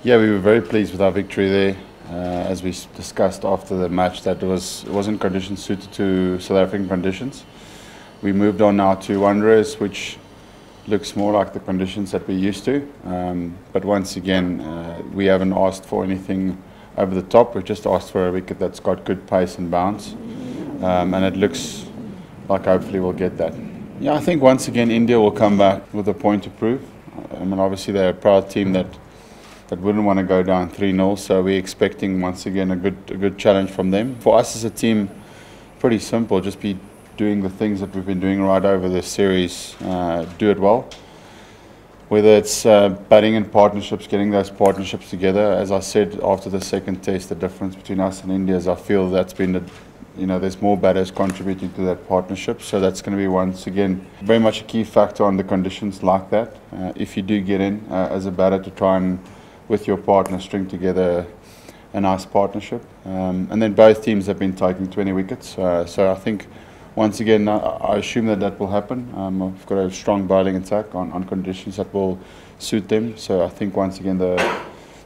Yeah, we were very pleased with our victory there. As we discussed after the match, that it wasn't conditions suited to South African conditions. We moved on now to Wanderers, which looks more like the conditions that we're used to. But once again, we haven't asked for anything over the top. We've just asked for a wicket that's got good pace and bounce. And it looks like hopefully we'll get that. Yeah, I think once again India will come back with a point to prove. I mean, obviously they're a proud team that wouldn't want to go down 3-0, so we're expecting once again a good challenge from them. For us as a team, pretty simple, just be doing the things that we've been doing right over this series, do it well. Whether it's batting in partnerships, getting those partnerships together. As I said after the second test, the difference between us and India is I feel that's been there's more batters contributing to that partnership, so that's going to be once again very much a key factor on the conditions like that. If you do get in as a batter to try and with your partner string together a nice partnership, and then both teams have been taking 20 wickets, so I think once again I assume that will happen. I've got a strong bowling attack on conditions that will suit them, so I think once again the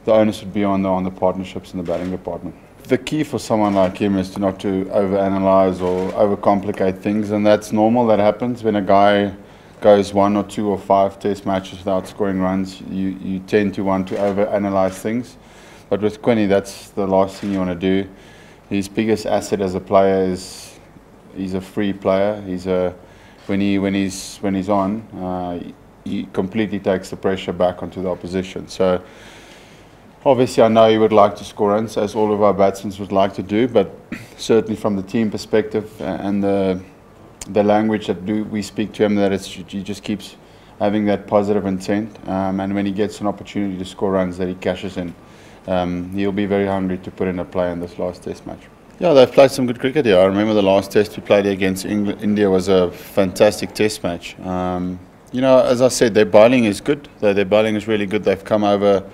onus would be on the partnerships in the batting department. The key for someone like him is not to overanalyze or overcomplicate things, and that's normal. That happens when a guy goes 1 or 2 or 5 test matches without scoring runs. You tend to want to overanalyze things, but with Quinny, that's the last thing you want to do. His biggest asset as a player is he's a free player. When he's on, he completely takes the pressure back onto the opposition. So obviously, I know he would like to score runs, as all of our batsmen would like to do, but certainly from the team perspective and the language that we speak to him, that he just keeps having that positive intent, and when he gets an opportunity to score runs, that he cashes in. He'll be very hungry to put in a play in this last test match. Yeah, they've played some good cricket here. I remember the last test we played against India was a fantastic test match. As I said, their bowling is good. Their bowling is really good. They've come over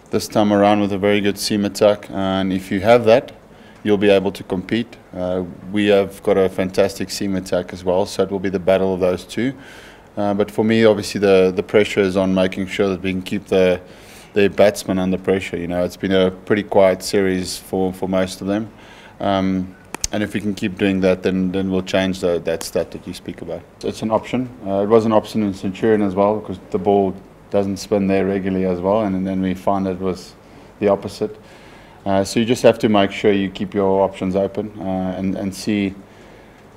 this time around with a very good seam attack, and if you have that, you'll be able to compete. We have got a fantastic seam attack as well, so it will be the battle of those two. But for me, obviously, the pressure is on making sure that we can keep their batsmen under pressure. It's been a pretty quiet series for most of them, and if we can keep doing that, then we'll change that stat that you speak about. It's an option. It was an option in Centurion as well, because the ball doesn't spin there regularly as well, and then we found it was the opposite. So you just have to make sure you keep your options open and see.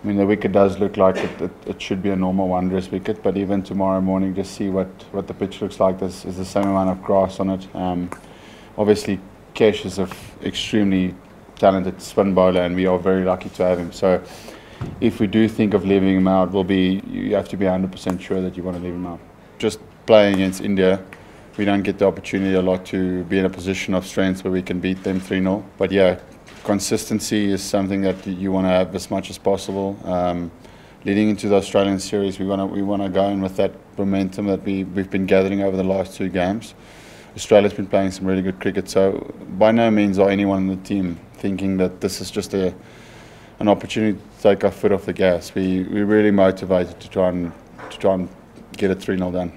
I mean, the wicket does look like it should be a normal Wanderers wicket, but even tomorrow morning, just see what the pitch looks like. There's the same amount of grass on it. Obviously, Kesh is an extremely talented spin bowler, and we are very lucky to have him. So if we do think of leaving him out, you have to be 100% sure that you want to leave him out. Just playing against India, we don't get the opportunity a lot to be in a position of strength where we can beat them 3-0. But yeah, consistency is something that you want to have as much as possible. Leading into the Australian series, we want to go in with that momentum that we've been gathering over the last 2 games. Australia's been playing some really good cricket, so by no means are anyone in the team thinking that this is just an opportunity to take our foot off the gas. We're really motivated to try and get a 3-0 done.